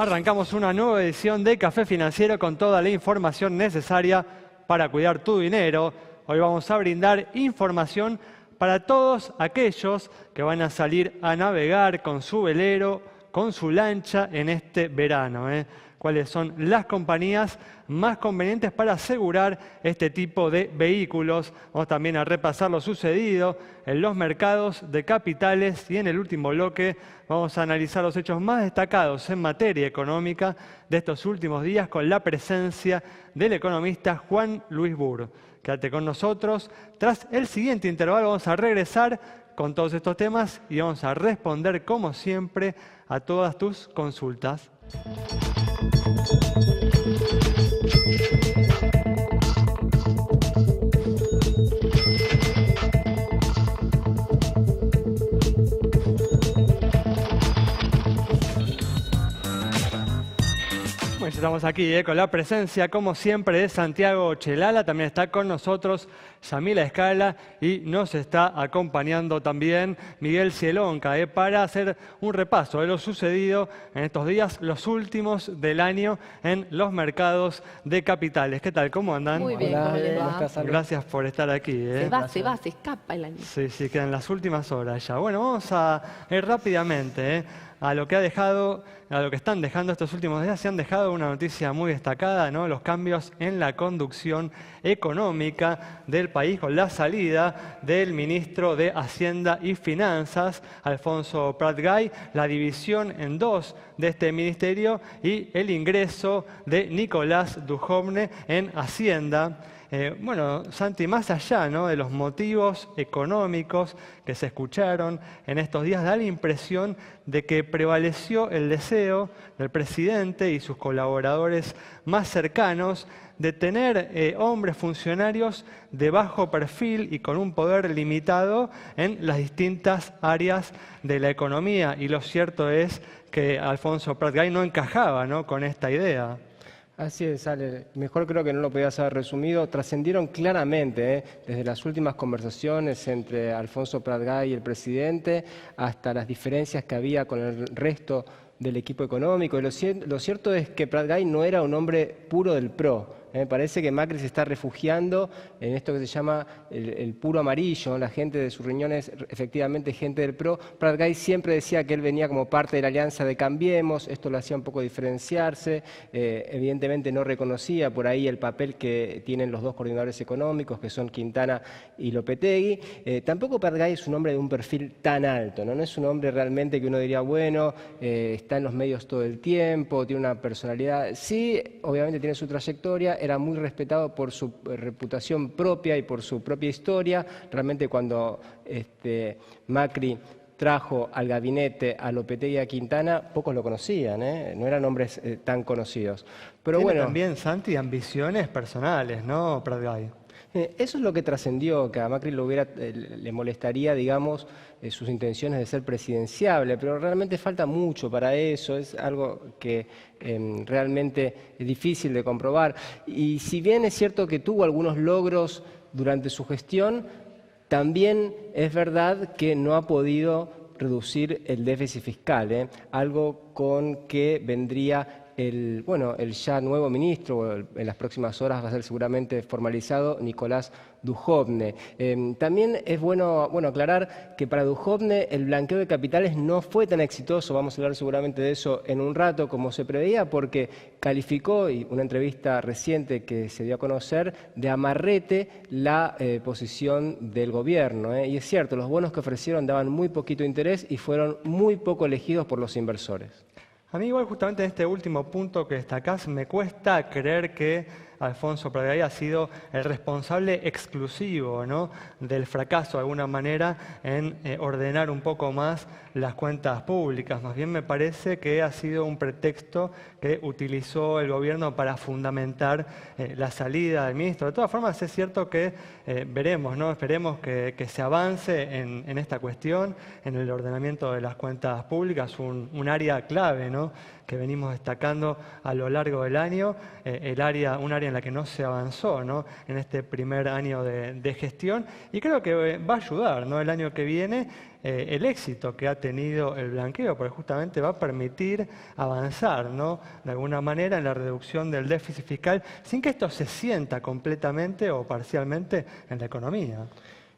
Arrancamos una nueva edición de Café Financiero con toda la información necesaria para cuidar tu dinero. Hoy vamos a brindar información para todos aquellos que van a salir a navegar con su velero, con su lancha en este verano. Cuáles son las compañías más convenientes para asegurar este tipo de vehículos. Vamos también a repasar lo sucedido en los mercados de capitales y en el último bloque vamos a analizar los hechos más destacados en materia económica de estos últimos días con la presencia del economista Juan Luis Burr. Quédate con nosotros. Tras el siguiente intervalo vamos a regresar con todos estos temas y vamos a responder como siempre a todas tus consultas. Pues estamos aquí con la presencia, como siempre, de Santiago Chelala. También está con nosotros Yamila Escala y nos está acompañando también Miguel Cielonca para hacer un repaso de lo sucedido en estos días, los últimos del año en los mercados de capitales. ¿Qué tal? ¿Cómo andan? Muy bien, ¿cómo le va? Gracias por estar aquí. Se escapa el año. Sí, quedan las últimas horas ya. Bueno, vamos a ir rápidamente a lo que ha dejado, a lo que están dejando estos últimos días. Se han dejado una noticia muy destacada, ¿no? Los cambios en la conducción económica del país con la salida del ministro de Hacienda y Finanzas, Alfonso Prat-Gay, la división en dos de este ministerio y el ingreso de Nicolás Dujovne en Hacienda. Bueno, Santi, más allá, ¿no?, de los motivos económicos que se escucharon en estos días, da la impresión de que prevaleció el deseo del presidente y sus colaboradores más cercanos de tener hombres funcionarios de bajo perfil y con un poder limitado en las distintas áreas de la economía. Y lo cierto es que Alfonso Prat-Gay no encajaba, ¿no?, con esta idea. Así es, Ale. Mejor creo que no lo podías haber resumido. Trascendieron claramente, desde las últimas conversaciones entre Alfonso Prat-Gay y el presidente, hasta las diferencias que había con el resto del equipo económico. Y lo cierto es que Prat-Gay no era un hombre puro del PRO. Parece que Macri se está refugiando en esto que se llama el puro amarillo. La gente de sus riñones, efectivamente, gente del PRO. Prat-Gay siempre decía que él venía como parte de la alianza de Cambiemos. Esto lo hacía un poco diferenciarse. Evidentemente no reconocía por ahí el papel que tienen los dos coordinadores económicos, que son Quintana y Lopetegui. Tampoco Prat-Gay es un hombre de un perfil tan alto, ¿no? No es un hombre realmente que uno diría, bueno, está en los medios todo el tiempo, tiene una personalidad. Sí, obviamente tiene su trayectoria. Era muy respetado por su reputación propia y por su propia historia. Realmente cuando Macri trajo al gabinete a Lopetegui y a Quintana, pocos lo conocían, no eran hombres tan conocidos. Pero Tiene bueno, también, Santi, ambiciones personales, ¿no, Prat-Gay? Eso es lo que trascendió, que a Macri le molestaría, digamos, sus intenciones de ser presidenciable, pero realmente falta mucho para eso, es algo que realmente es difícil de comprobar. Y si bien es cierto que tuvo algunos logros durante su gestión, también es verdad que no ha podido reducir el déficit fiscal, algo con que vendría el ya nuevo ministro, en las próximas horas va a ser seguramente formalizado, Nicolás Dujovne. También es bueno aclarar que para Dujovne el blanqueo de capitales no fue tan exitoso, vamos a hablar seguramente de eso en un rato, como se preveía, porque calificó, y una entrevista reciente que se dio a conocer, de amarrete la posición del gobierno. Y es cierto, los bonos que ofrecieron daban muy poquito interés y fueron muy poco elegidos por los inversores. A mí igual justamente en este último punto que destacás me cuesta creer que Alfonso Prat-Gay ha sido el responsable exclusivo, ¿no?, del fracaso de alguna manera en ordenar un poco más las cuentas públicas. Más bien me parece que ha sido un pretexto que utilizó el gobierno para fundamentar la salida del ministro. De todas formas es cierto que veremos, ¿no?, esperemos que se avance en esta cuestión, en el ordenamiento de las cuentas públicas, un área clave, ¿no?, que venimos destacando a lo largo del año, un área en en la que no se avanzó, ¿no?, en este primer año de gestión, y creo que va a ayudar, ¿no?, el año que viene el éxito que ha tenido el blanqueo, porque justamente va a permitir avanzar, ¿no?, de alguna manera en la reducción del déficit fiscal sin que esto se sienta completamente o parcialmente en la economía.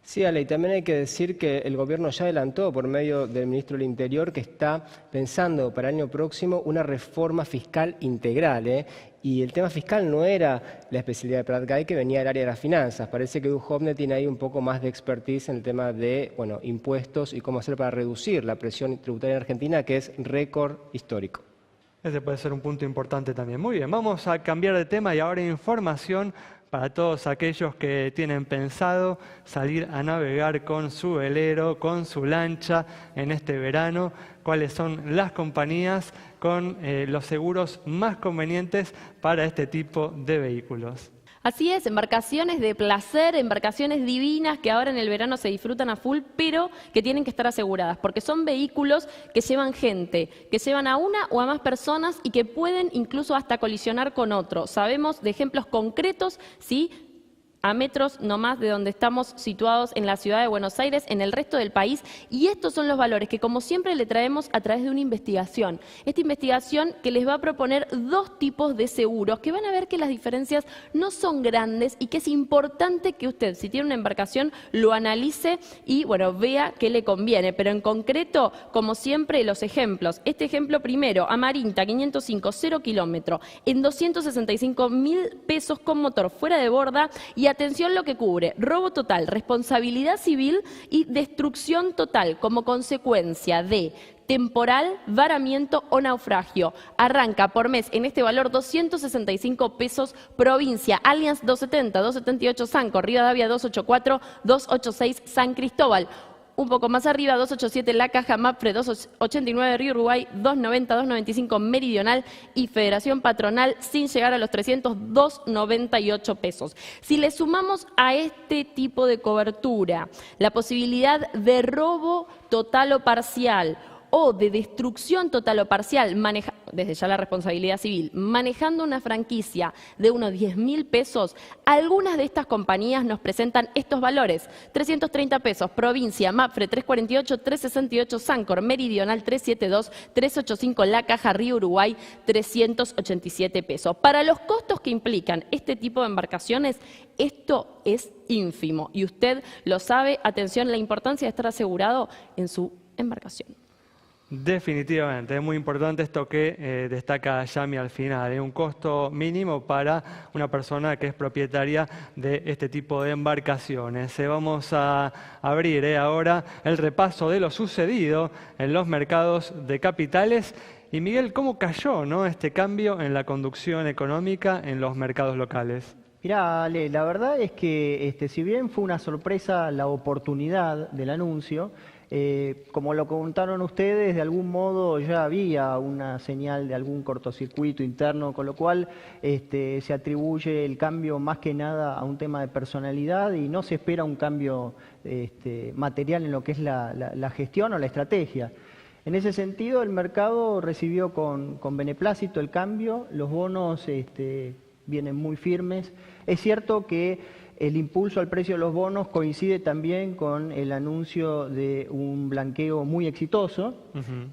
Sí, Ale, y también hay que decir que el gobierno ya adelantó por medio del ministro del Interior que está pensando para el año próximo una reforma fiscal integral, ¿eh? Y el tema fiscal no era la especialidad de Prat-Gay, que venía del área de las finanzas. Parece que Duhovne tiene ahí un poco más de expertise en el tema de impuestos y cómo hacer para reducir la presión tributaria en Argentina, que es récord histórico. Ese puede ser un punto importante también. Muy bien, vamos a cambiar de tema y ahora información para todos aquellos que tienen pensado salir a navegar con su velero, con su lancha en este verano. ¿Cuáles son las compañías con los seguros más convenientes para este tipo de vehículos? Así es, embarcaciones de placer, embarcaciones divinas que ahora en el verano se disfrutan a full, pero que tienen que estar aseguradas, porque son vehículos que llevan gente, que llevan a una o a más personas y que pueden incluso hasta colisionar con otro. Sabemos de ejemplos concretos, ¿sí?, a metros nomás de donde estamos situados en la ciudad de Buenos Aires, en el resto del país, y estos son los valores que como siempre le traemos a través de una investigación. Esta investigación que les va a proponer dos tipos de seguros, que van a ver que las diferencias no son grandes y que es importante que usted, si tiene una embarcación, lo analice y vea qué le conviene, pero en concreto, como siempre, los ejemplos. Este ejemplo primero, Amarinta 505, 0 kilómetro, en 265.000 pesos con motor fuera de borda y atención lo que cubre: robo total, responsabilidad civil y destrucción total como consecuencia de temporal, varamiento o naufragio. Arranca por mes en este valor 265 pesos provincia. Allianz 270, 278 Sanco, Rivadavia 284, 286 San Cristóbal. Un poco más arriba, 287 La Caja, Mapfre 289 Río Uruguay, 290, 295 Meridional y Federación Patronal, sin llegar a los 300, 298 pesos. Si le sumamos a este tipo de cobertura la posibilidad de robo total o parcial o de destrucción total o parcial, desde ya la responsabilidad civil, manejando una franquicia de unos 10.000 pesos, algunas de estas compañías nos presentan estos valores: 330 pesos, provincia, Mapfre 348, 368, Sancor, Meridional 372, 385, La Caja, Río Uruguay 387 pesos. Para los costos que implican este tipo de embarcaciones, esto es ínfimo y usted lo sabe. Atención, la importancia de estar asegurado en su embarcación. Definitivamente, es muy importante esto que destaca Yami al final, un costo mínimo para una persona que es propietaria de este tipo de embarcaciones. Vamos a abrir ahora el repaso de lo sucedido en los mercados de capitales. Y Miguel, ¿cómo cayó, ¿no?, este cambio en la conducción económica en los mercados locales? Mirá, Ale, la verdad es que si bien fue una sorpresa la oportunidad del anuncio, como lo contaron ustedes, de algún modo ya había una señal de algún cortocircuito interno, con lo cual se atribuye el cambio más que nada a un tema de personalidad y no se espera un cambio material en lo que es la gestión o la estrategia. En ese sentido, el mercado recibió con beneplácito el cambio, los bonos vienen muy firmes. Es cierto que el impulso al precio de los bonos coincide también con el anuncio de un blanqueo muy exitoso.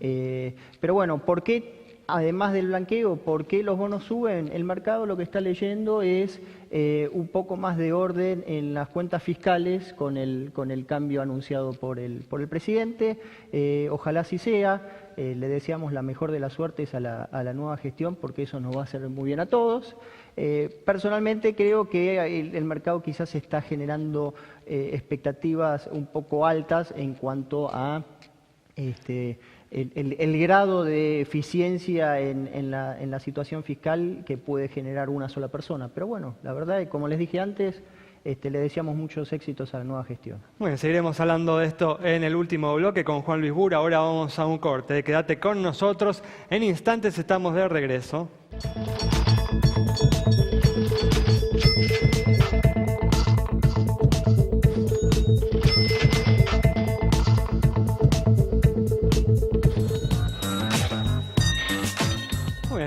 Pero bueno, ¿por qué, además del blanqueo, por qué los bonos suben? El mercado lo que está leyendo es un poco más de orden en las cuentas fiscales con el cambio anunciado por el presidente. Ojalá así sea. Le deseamos la mejor de las suertes a la nueva gestión, porque eso nos va a hacer muy bien a todos. Personalmente creo que el mercado quizás está generando expectativas un poco altas en cuanto a el grado de eficiencia en la situación fiscal que puede generar una sola persona. Pero bueno, la verdad, como les dije antes, le deseamos muchos éxitos a la nueva gestión. Bueno, seguiremos hablando de esto en el último bloque con Juan Luis Bura. Ahora vamos a un corte. Quédate con nosotros. En instantes estamos de regreso.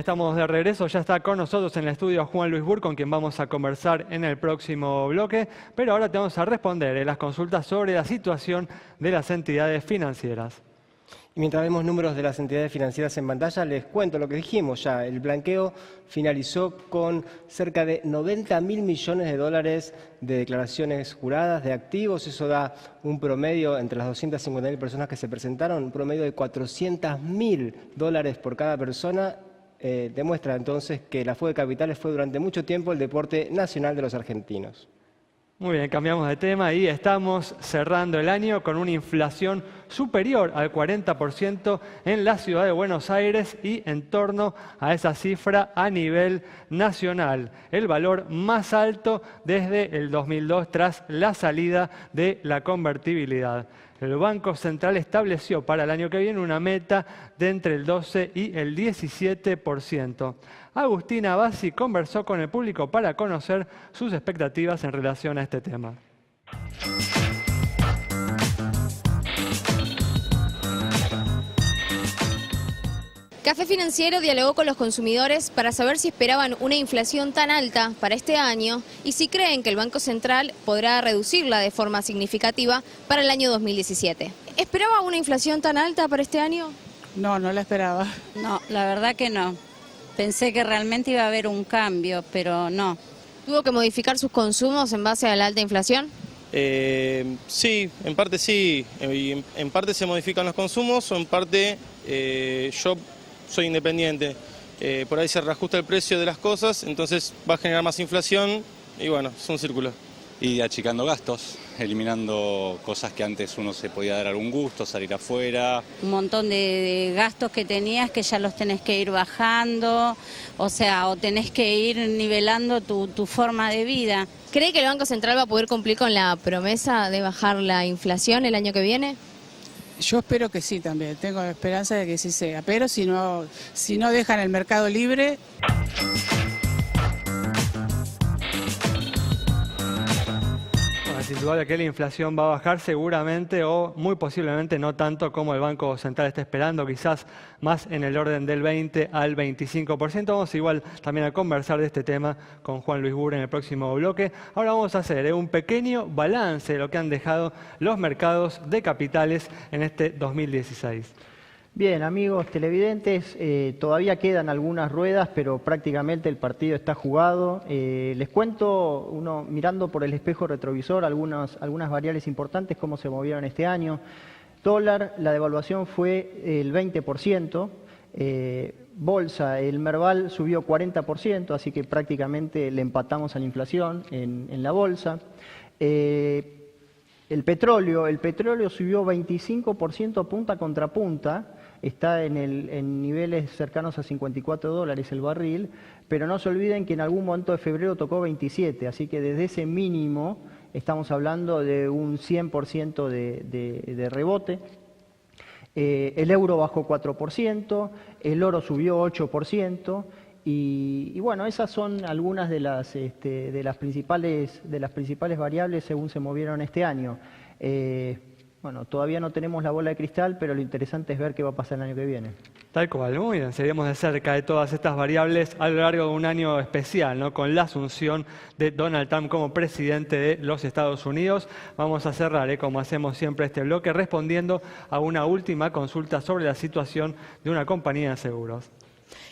estamos de regreso. Ya está con nosotros en el estudio Juan Luis Burr, con quien vamos a conversar en el próximo bloque. Pero ahora te vamos a responder las consultas sobre la situación de las entidades financieras. Y mientras vemos números de las entidades financieras en pantalla, les cuento lo que dijimos ya. El blanqueo finalizó con cerca de 90.000 millones de dólares de declaraciones juradas de activos. Eso da un promedio, entre las 250.000 personas que se presentaron, un promedio de 400.000 dólares por cada persona. Demuestra entonces que la fuga de capitales fue durante mucho tiempo el deporte nacional de los argentinos. Muy bien, cambiamos de tema y estamos cerrando el año con una inflación superior al 40% en la ciudad de Buenos Aires y en torno a esa cifra a nivel nacional. El valor más alto desde el 2002 tras la salida de la convertibilidad. El Banco Central estableció para el año que viene una meta de entre el 12 y el 17%. Agustina Bassi conversó con el público para conocer sus expectativas en relación a este tema. Café Financiero dialogó con los consumidores para saber si esperaban una inflación tan alta para este año y si creen que el Banco Central podrá reducirla de forma significativa para el año 2017. ¿Esperaba una inflación tan alta para este año? No, no la esperaba. No, la verdad que no. Pensé que realmente iba a haber un cambio, pero no. ¿Tuvo que modificar sus consumos en base a la alta inflación? Sí, en parte sí. En parte se modifican los consumos o en parte yo soy independiente. Por ahí se reajusta el precio de las cosas, entonces va a generar más inflación y bueno, es un círculo. Y achicando gastos, eliminando cosas que antes uno se podía dar algún gusto, salir afuera. Un montón de gastos que tenías que ya los tenés que ir bajando, o sea, o tenés que ir nivelando tu forma de vida. ¿Cree que el Banco Central va a poder cumplir con la promesa de bajar la inflación el año que viene? Yo espero que sí también, tengo la esperanza de que sí sea, pero si no dejan el mercado libre... Sin duda que la inflación va a bajar seguramente o muy posiblemente no tanto como el Banco Central está esperando, quizás más en el orden del 20 al 25%. Vamos igual también a conversar de este tema con Juan Luis Burr en el próximo bloque. Ahora vamos a hacer un pequeño balance de lo que han dejado los mercados de capitales en este 2016. Bien, amigos televidentes, todavía quedan algunas ruedas, pero prácticamente el partido está jugado. Les cuento, mirando por el espejo retrovisor, algunas variables importantes, cómo se movieron este año. Dólar, la devaluación fue el 20%. Bolsa, el Merval subió 40%, así que prácticamente le empatamos a la inflación en la bolsa. El petróleo subió 25% punta contra punta. Está en niveles cercanos a 54 dólares el barril, pero no se olviden que en algún momento de febrero tocó 27, así que desde ese mínimo estamos hablando de un 100% de rebote. El euro bajó 4%, el oro subió 8%, y bueno, esas son algunas de las principales variables según se movieron este año. Bueno, todavía no tenemos la bola de cristal, pero lo interesante es ver qué va a pasar el año que viene. Tal cual, muy bien. Seguiremos de cerca de todas estas variables a lo largo de un año especial, ¿no? Con la asunción de Donald Trump como presidente de los Estados Unidos. Vamos a cerrar, como hacemos siempre, este bloque respondiendo a una última consulta sobre la situación de una compañía de seguros.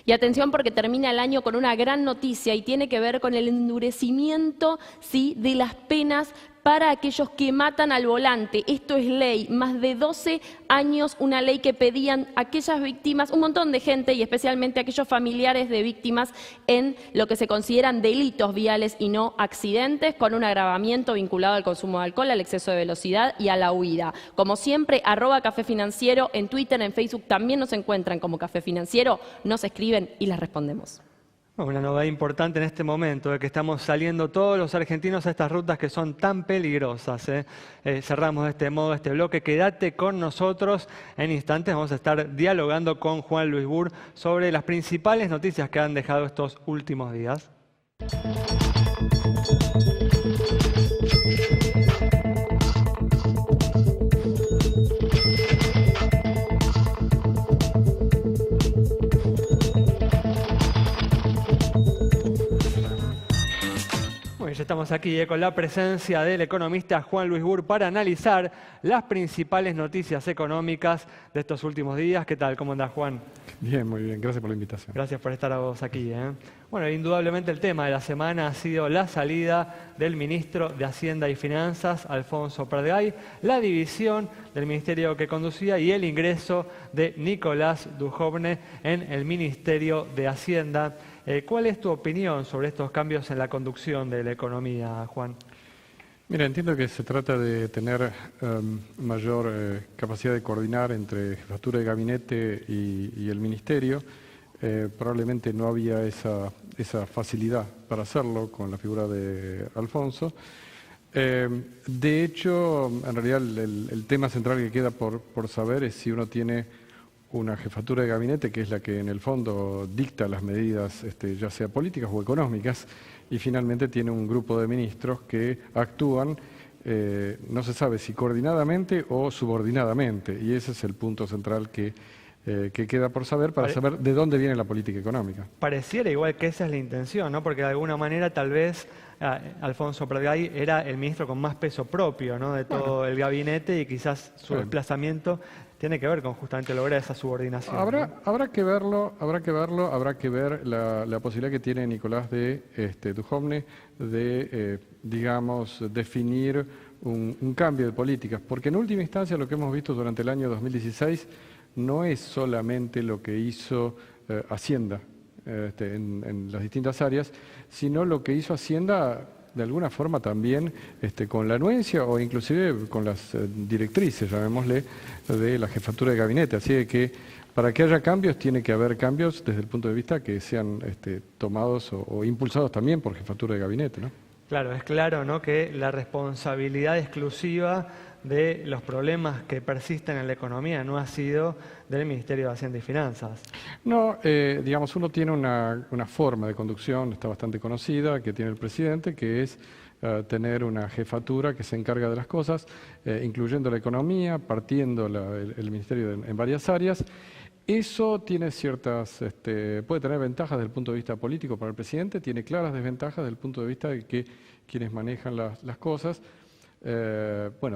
Y atención porque termina el año con una gran noticia y tiene que ver con el endurecimiento, sí, de las penas para aquellos que matan al volante. Esto es ley, más de 12 años, una ley que pedían aquellas víctimas, un montón de gente y especialmente aquellos familiares de víctimas en lo que se consideran delitos viales y no accidentes, con un agravamiento vinculado al consumo de alcohol, al exceso de velocidad y a la huida. Como siempre, @Café Financiero, en Twitter, en Facebook también nos encuentran como Café Financiero, nos escriben y les respondemos. Una novedad importante en este momento, de que estamos saliendo todos los argentinos a estas rutas que son tan peligrosas. Cerramos de este modo este bloque. Quédate con nosotros. En instantes vamos a estar dialogando con Juan Luis Burr sobre las principales noticias que han dejado estos últimos días. Bueno, ya estamos aquí con la presencia del economista Juan Luis Burr para analizar las principales noticias económicas de estos últimos días. ¿Qué tal? ¿Cómo andás, Juan? Bien, muy bien. Gracias por la invitación. Gracias por estar a vos aquí. Bueno, indudablemente el tema de la semana ha sido la salida del ministro de Hacienda y Finanzas, Alfonso Pratgay, la división del ministerio que conducía y el ingreso de Nicolás Dujovne en el Ministerio de Hacienda. ¿Cuál es tu opinión sobre estos cambios en la conducción de la economía, Juan? Mira, entiendo que se trata de tener mayor capacidad de coordinar entre jefatura de gabinete y el ministerio. Probablemente no había esa facilidad para hacerlo con la figura de Alfonso. De hecho, en realidad el tema central que queda por saber es si uno tiene una jefatura de gabinete que es la que en el fondo dicta las medidas, ya sea políticas o económicas, y finalmente tiene un grupo de ministros que actúan, no se sabe si coordinadamente o subordinadamente, y ese es el punto central que queda por saber para saber de dónde viene la política económica. Pareciera igual que esa es la intención, ¿no? Porque de alguna manera tal vez Alfonso Pratgay era el ministro con más peso propio, ¿no? De todo el gabinete, y quizás su desplazamiento tiene que ver con justamente lograr esa subordinación. Habrá que verlo, habrá que ver la posibilidad que tiene Nicolás Dujovne de, digamos, definir un cambio de políticas, porque en última instancia lo que hemos visto durante el año 2016 no es solamente lo que hizo Hacienda en las distintas áreas, sino lo que hizo Hacienda de alguna forma también con la anuencia o inclusive con las directrices, llamémosle, de la jefatura de gabinete. Así que para que haya cambios tiene que haber cambios desde el punto de vista que sean tomados o impulsados también por jefatura de gabinete, ¿no? Claro, es claro, ¿no?, que la responsabilidad exclusiva de los problemas que persisten en la economía no ha sido del Ministerio de Hacienda y Finanzas. No, digamos, uno tiene una forma de conducción, está bastante conocida, que tiene el presidente, que es tener una jefatura que se encarga de las cosas, incluyendo la economía, partiendo el ministerio en varias áreas. Eso tiene puede tener ventajas desde el punto de vista político para el presidente, tiene claras desventajas desde el punto de vista de que quienes manejan las cosas,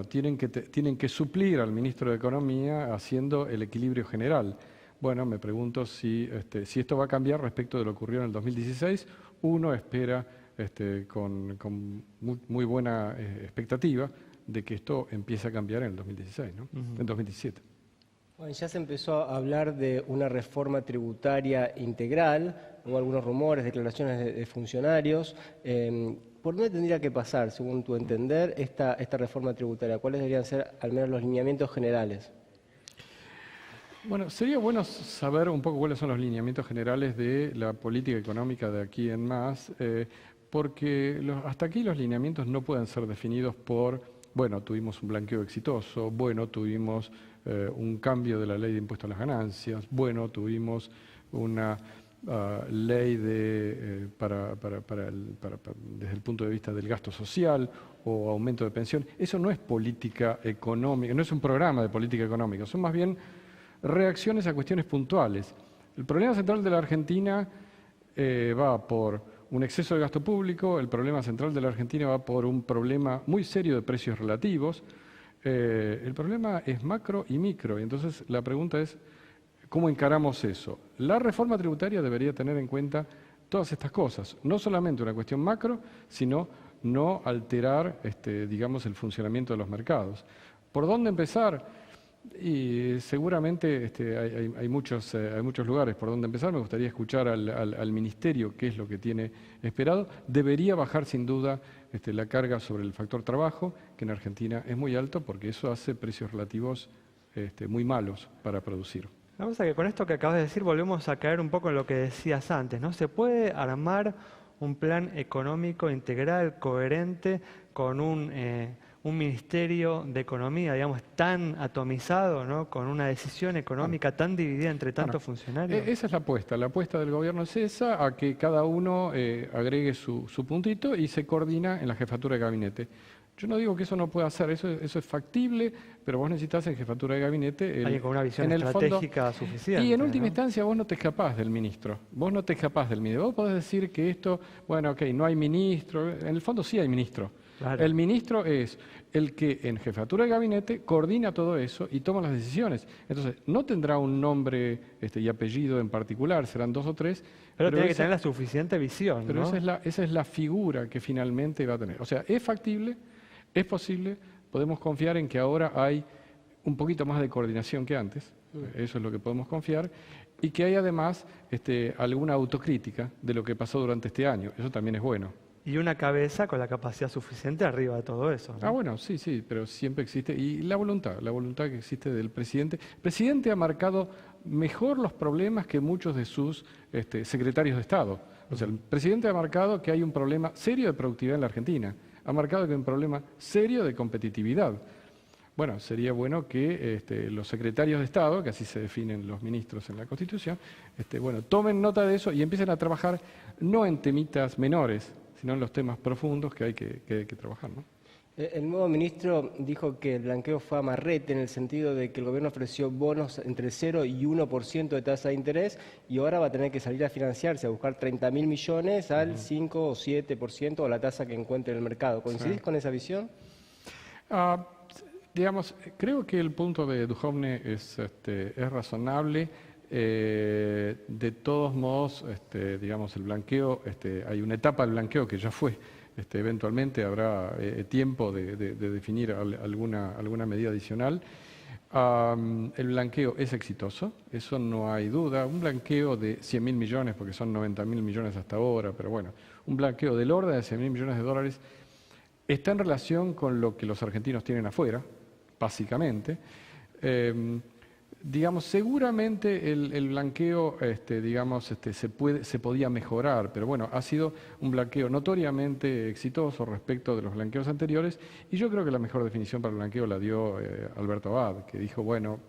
tienen que suplir al ministro de Economía haciendo el equilibrio general. Bueno, me pregunto si esto va a cambiar respecto de lo que ocurrió en el 2016. Uno espera con muy buena expectativa de que esto empiece a cambiar en el 2016, ¿no? En 2017. Bueno, ya se empezó a hablar de una reforma tributaria integral, hubo algunos rumores, declaraciones de funcionarios. ¿Por dónde tendría que pasar, según tu entender, esta reforma tributaria? ¿Cuáles deberían ser al menos los lineamientos generales? Bueno, sería bueno saber un poco cuáles son los lineamientos generales de la política económica de aquí en más, porque hasta aquí los lineamientos no pueden ser definidos por, bueno, tuvimos un blanqueo exitoso, bueno, tuvimos un cambio de la ley de impuesto a las ganancias, bueno, tuvimos una ley desde el punto de vista del gasto social o aumento de pensión. Eso no es política económica, no es un programa de política económica, son más bien reacciones a cuestiones puntuales. El problema central de la Argentina va por un exceso de gasto público, el problema central de la Argentina va por un problema muy serio de precios relativos. El problema es macro y micro, y entonces la pregunta es ¿cómo encaramos eso? La reforma tributaria debería tener en cuenta todas estas cosas, no solamente una cuestión macro, sino no alterar, digamos, el funcionamiento de los mercados. ¿Por dónde empezar? Y seguramente hay muchos lugares por donde empezar. Me gustaría escuchar al Ministerio qué es lo que tiene esperado. Debería bajar sin duda la carga sobre el factor trabajo, que en Argentina es muy alto porque eso hace precios relativos muy malos para producir. La cosa es que con esto que acabas de decir volvemos a caer un poco en lo que decías antes, ¿no? ¿Se puede armar un plan económico integral, coherente, con un ministerio de economía, digamos, tan atomizado, ¿no?, con una decisión económica tan dividida entre tantos funcionarios? Esa es la apuesta del gobierno es esa, a que cada uno agregue su puntito y se coordina en la jefatura de gabinete. Yo no digo que eso no pueda hacer, eso es factible, pero vos necesitas en jefatura de gabinete... Alguien con una visión estratégica suficiente. Y en última instancia vos no te escapás del ministro. Vos no te escapás del ministro. Vos podés decir que esto, bueno, ok, no hay ministro. En el fondo sí hay ministro. Claro. El ministro es el que en jefatura de gabinete coordina todo eso y toma las decisiones. Entonces, no tendrá un nombre y apellido en particular, serán 2 o 3. Pero tiene que tener la suficiente visión, pero ¿no? esa es la figura que finalmente va a tener. O sea, es factible, es posible, podemos confiar en que ahora hay un poquito más de coordinación que antes, eso es lo que podemos confiar, y que hay además alguna autocrítica de lo que pasó durante este año, eso también es bueno. Y una cabeza con la capacidad suficiente arriba de todo eso, ¿no? Bueno, sí, pero siempre existe, y la voluntad que existe del presidente. El presidente ha marcado mejor los problemas que muchos de sus secretarios de Estado. O sea, el presidente ha marcado que hay un problema serio de productividad en la Argentina, ha marcado que hay un problema serio de competitividad. Bueno, sería bueno que los secretarios de Estado, que así se definen los ministros en la Constitución, tomen nota de eso y empiecen a trabajar no en temitas menores, sino en los temas profundos que hay que trabajar, ¿no? El nuevo ministro dijo que el blanqueo fue amarrete en el sentido de que el gobierno ofreció bonos entre 0 y 1% de tasa de interés y ahora va a tener que salir a financiarse, a buscar 30.000 millones al 5 o 7% o la tasa que encuentre en el mercado. ¿Coincidís con esa visión? Digamos, creo que el punto de Duhovne es razonable. De todos modos, digamos, el blanqueo, hay una etapa del blanqueo que ya fue. Eventualmente habrá tiempo de definir alguna medida adicional. El blanqueo es exitoso, eso no hay duda. Un blanqueo de 100.000 millones, porque son 90.000 millones hasta ahora, pero bueno, un blanqueo del orden de 100.000 millones de dólares está en relación con lo que los argentinos tienen afuera, básicamente. Digamos, seguramente el blanqueo, se podía mejorar, pero bueno, ha sido un blanqueo notoriamente exitoso respecto de los blanqueos anteriores, y yo creo que la mejor definición para el blanqueo la dio Alberto Abad, que dijo, bueno,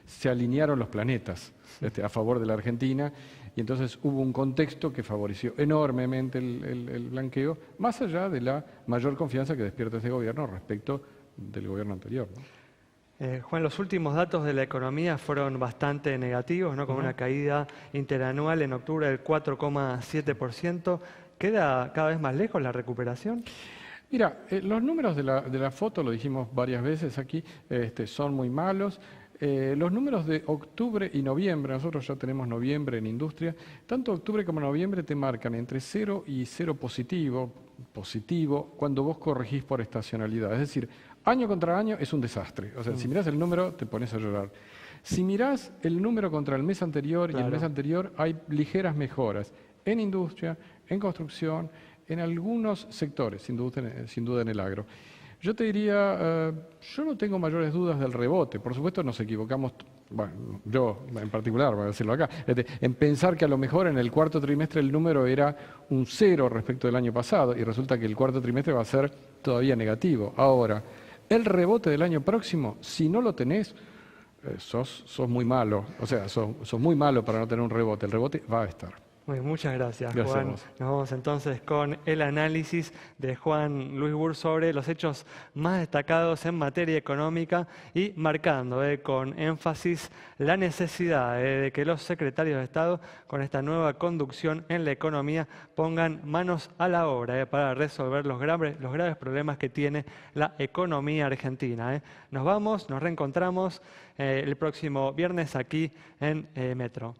se alinearon los planetas a favor de la Argentina, y entonces hubo un contexto que favoreció enormemente el blanqueo, más allá de la mayor confianza que despierta este gobierno respecto del gobierno anterior, ¿no? Juan, los últimos datos de la economía fueron bastante negativos, ¿no? Con una caída interanual en octubre del 4,7%. ¿Queda cada vez más lejos la recuperación? Mira, los números de la foto, lo dijimos varias veces aquí, son muy malos. Los números de octubre y noviembre, nosotros ya tenemos noviembre en industria, tanto octubre como noviembre te marcan entre 0 y 0 positivo, cuando vos corregís por estacionalidad. Es decir, año contra año es un desastre. O sea, si mirás el número, te pones a llorar. Si mirás el número contra el mes anterior y el mes anterior, hay ligeras mejoras en industria, en construcción, en algunos sectores, sin duda en el agro. Yo te diría, yo no tengo mayores dudas del rebote. Por supuesto nos equivocamos, bueno, yo en particular, voy a decirlo acá, en pensar que a lo mejor en el cuarto trimestre el número era un 0 respecto del año pasado y resulta que el cuarto trimestre va a ser todavía negativo. Ahora, el rebote del año próximo, si no lo tenés, sos muy malo. O sea, sos muy malo para no tener un rebote. El rebote va a estar. Muchas gracias, Juan. Nos vamos entonces con el análisis de Juan Luis Burr sobre los hechos más destacados en materia económica y marcando con énfasis la necesidad de que los secretarios de Estado con esta nueva conducción en la economía pongan manos a la obra para resolver los graves problemas que tiene la economía argentina. Nos vamos, nos reencontramos el próximo viernes aquí en Metro.